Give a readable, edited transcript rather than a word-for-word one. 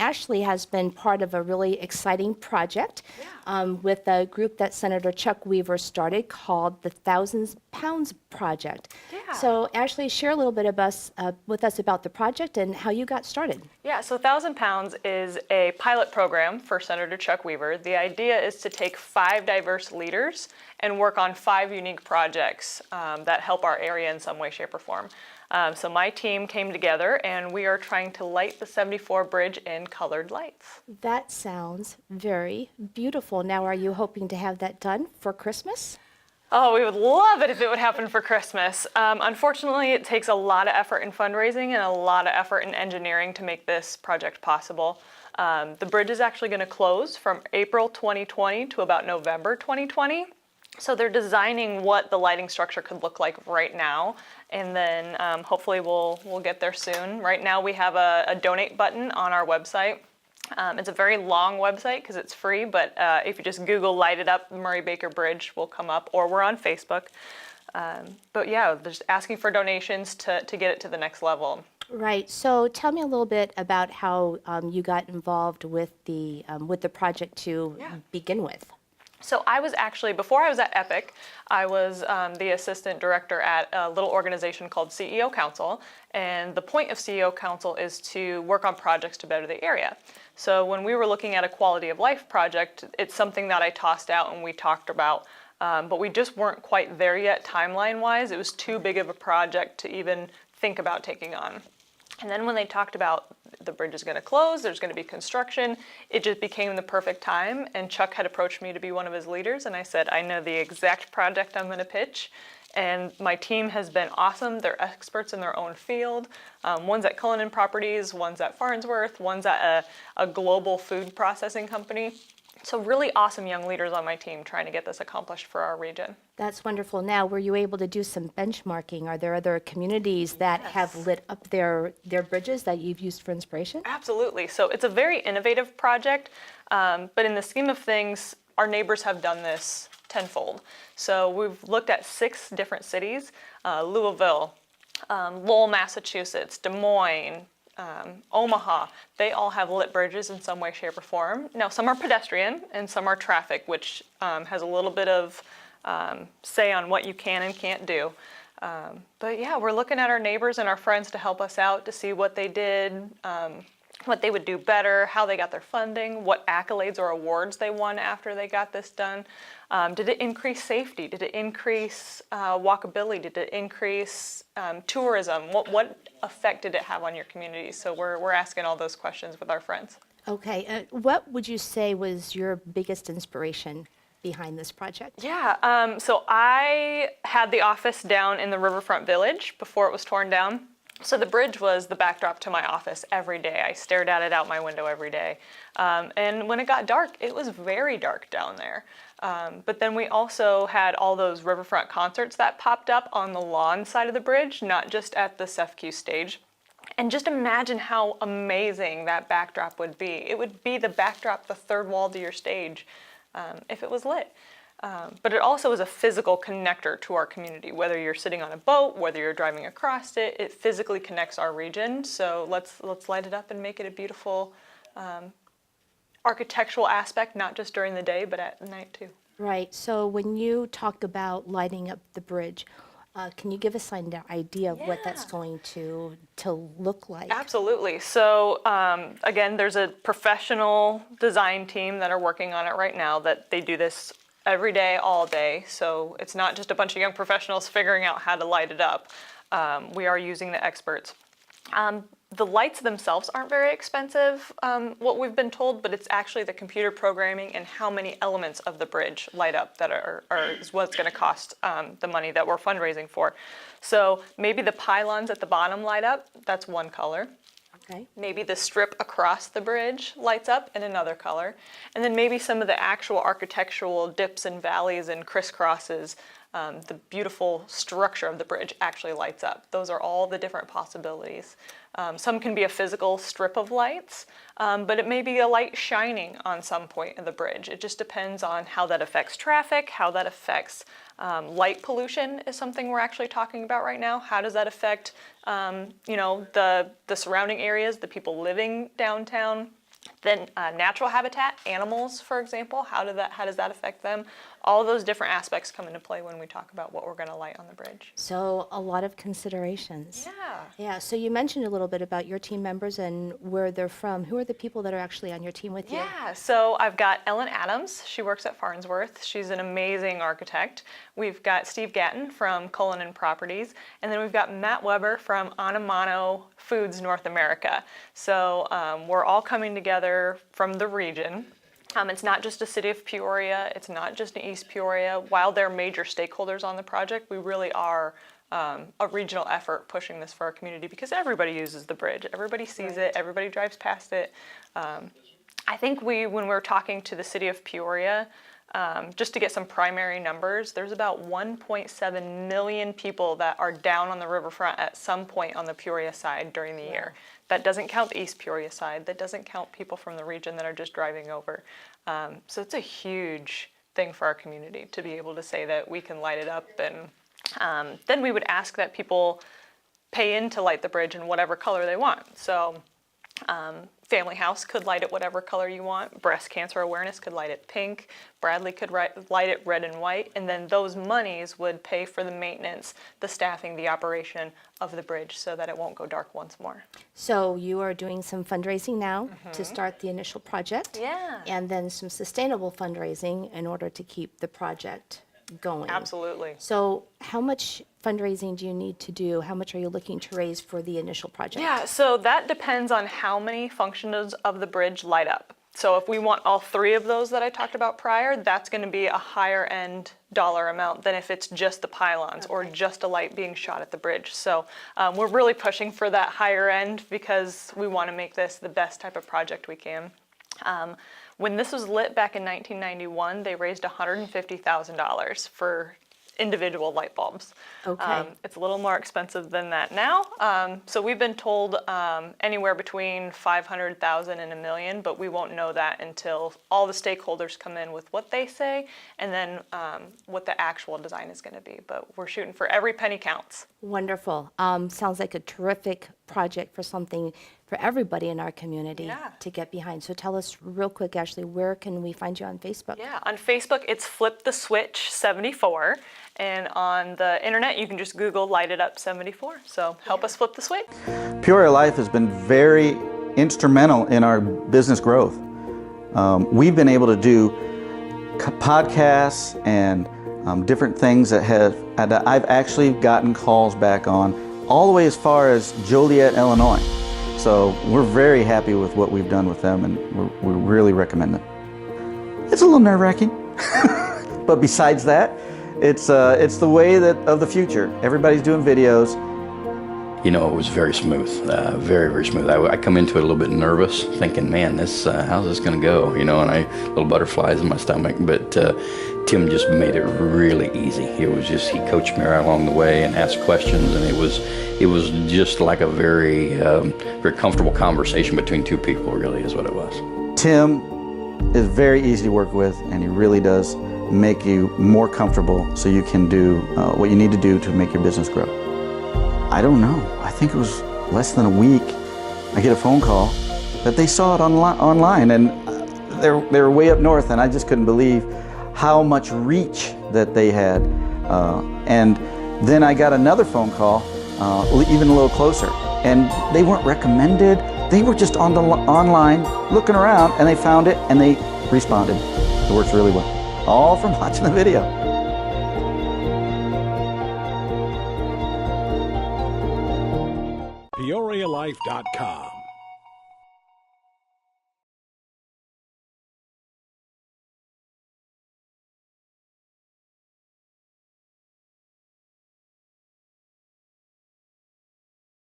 Ashley has been part of a really exciting project with a group that Senator Chuck Weaver started called the Thousands Pounds Project. Yeah. So Ashley, share a little bit with us about the project and how you got started. Yeah, so 1,000 Pounds is a pilot program for Senator Chuck Weaver. The idea is to take 5 diverse leaders and work on 5 unique projects that help our area in some way, shape, or form. So my team came together and we are trying to light the 74 bridge in colored lights. That sounds very beautiful. Now, are you hoping to have that done for Christmas? Oh, we would love it if it would happen for Christmas. Unfortunately, it takes a lot of effort in fundraising and a lot of effort in engineering to make this project possible. The bridge is actually going to close from April 2020 to about November 2020. So they're designing what the lighting structure could look like right now, and then hopefully we'll get there soon. Right now we have a donate button on our website. It's a very long website because it's free, but if you just Google Light It Up Murray Baker Bridge will come up, or we're on Facebook. But yeah, just asking for donations to get it to the next level. Right. So tell me a little bit about how you got involved with the project to begin with. So I was actually, before I was at Epic, I was the assistant director at a little organization called CEO Council. And the point of CEO Council is to work on projects to better the area. So when we were looking at a quality of life project, it's something that I tossed out and we talked about. But we just weren't quite there yet timeline-wise. It was too big of a project to even think about taking on. And then when they talked about the bridge is going to close, there's going to be construction, it just became the perfect time. And Chuck had approached me to be one of his leaders. And I said, I know the exact project I'm going to pitch. And my team has been awesome. They're experts in their own field. One's at Cullinan Properties, one's at Farnsworth, one's at a global food processing company. So really awesome young leaders on my team trying to get this accomplished for our region. That's wonderful. Now, were you able to do some benchmarking? Are there other communities that have lit up their bridges that you've used for inspiration? Absolutely. So it's a very innovative project, but in the scheme of things, our neighbors have done this tenfold. So we've looked at 6 different cities, Louisville, Lowell, Massachusetts, Des Moines, Omaha. They all have lit bridges in some way, shape, or form. Now, some are pedestrian and some are traffic, which has a little bit of say on what you can and can't do. But yeah, we're looking at our neighbors and our friends to help us out to see what they did, what they would do better, how they got their funding, what accolades or awards they won after they got this done. Did it increase safety? Did it increase walkability? Did it increase tourism? What effect did it have on your community? So we're asking all those questions with our friends. Okay. What would you say was your biggest inspiration behind this project? Yeah, so I had the office down in the Riverfront Village before it was torn down. So the bridge was the backdrop to my office every day. I stared at it out my window every day. And when it got dark, it was very dark down there. But then we also had all those riverfront concerts that popped up on the lawn side of the bridge, not just at the SEFQ stage. And just imagine how amazing that backdrop would be. It would be the backdrop, the third wall to your stage, if it was lit. But it also is a physical connector to our community. Whether you're sitting on a boat, whether you're driving across it, it physically connects our region. So let's light it up and make it a beautiful architectural aspect, not just during the day, but at night too. Right. So when you talk about lighting up the bridge, can you give us an idea of what that's going to look like? Absolutely. So again, there's a professional design team that are working on it right now that they do this every day, all day. So it's not just a bunch of young professionals figuring out how to light it up. We are using the experts. The lights themselves aren't very expensive, what we've been told, but it's actually the computer programming and how many elements of the bridge light up that is what's going to cost the money that we're fundraising for. So maybe the pylons at the bottom light up, that's one color. Okay. Maybe the strip across the bridge lights up in another color. And then maybe some of the actual architectural dips and valleys and crisscrosses, the beautiful structure of the bridge actually lights up. Those are all the different possibilities. Some can be a physical strip of lights, but it may be a light shining on some point of the bridge. It just depends on how that affects traffic, how that affects light pollution is something we're actually talking about right now. How does that affect the surrounding areas, the people living downtown? Then natural habitat, animals, for example, how does that affect them? All those different aspects come into play when we talk about what we're going to light on the bridge. So a lot of considerations. Yeah. Yeah, so you mentioned a little bit about your team members and where they're from. Who are the people that are actually on your team with you? Yeah, so I've got Ellen Adams. She works at Farnsworth. She's an amazing architect. We've got Steve Gatton from Cullinan Properties, and then we've got Matt Weber from Anamano Foods North America. So we're all coming together from the region. It's not just a city of Peoria, it's not just in East Peoria. While they're major stakeholders on the project, we really are a regional effort pushing this for our community because everybody uses the bridge. Everybody sees it, everybody drives past it. I think when we're talking to the city of Peoria, just to get some primary numbers, there's about 1.7 million people that are down on the riverfront at some point on the Peoria side during the year. That doesn't count the East Peoria side. That doesn't count people from the region that are just driving over. So it's a huge thing for our community to be able to say that we can light it up. And then we would ask that people pay in to light the bridge in whatever color they want. So Family House could light it whatever color you want. Breast Cancer Awareness could light it pink. Bradley could light it red and white. And then those monies would pay for the maintenance, the staffing, the operation of the bridge so that it won't go dark once more. So you are doing some fundraising now to start the initial project. Yeah. And then some sustainable fundraising in order to keep the project going. Absolutely. So how much fundraising do you need to do? How much are you looking to raise for the initial project? Yeah, so that depends on how many functions of the bridge light up. So if we want all three of those that I talked about prior, that's going to be a higher end dollar amount than if it's just the pylons or just a light being shot at the bridge. So we're really pushing for that higher end because we want to make this the best type of project we can. When this was lit back in 1991, they raised $150,000 for individual light bulbs. Okay. It's a little more expensive than that now. So we've been told anywhere between 500,000 and $1 million, but we won't know that until all the stakeholders come in with what they say and then what the actual design is going to be. But we're shooting for every penny counts. Wonderful. Sounds like a terrific project for something for everybody in our community to get behind. So tell us real quick, Ashley, where can we find you on Facebook? Yeah, on Facebook, it's Flip the Switch 74. And on the internet, you can just Google Light It Up 74. So help us flip the switch. Peoria Life has been very instrumental in our business growth. We've been able to do podcasts and different things that I've actually gotten calls back on all the way as far as Joliet, Illinois. So we're very happy with what we've done with them, and we really recommend them. It's a little nerve-wracking, but besides that, it's the way of the future. Everybody's doing videos. You know, it was very smooth, very, very smooth. I come into it a little bit nervous, thinking, man, how's this going to go? You know, and little butterflies in my stomach. But Tim just made it really easy. He coached me right along the way and asked questions, and it was just like a very, very comfortable conversation between two people. Really, is what it was. Tim is very easy to work with, and he really does make you more comfortable so you can do what you need to do to make your business grow. I don't know. I think it was less than a week. I get a phone call that they saw it online, and they were way up north, and I just couldn't believe how much reach that they had. And then I got another phone call, even a little closer, and they weren't recommended. They were just online looking around, and they found it, and they responded. It works really well. All from watching the video. PeoriaLife.com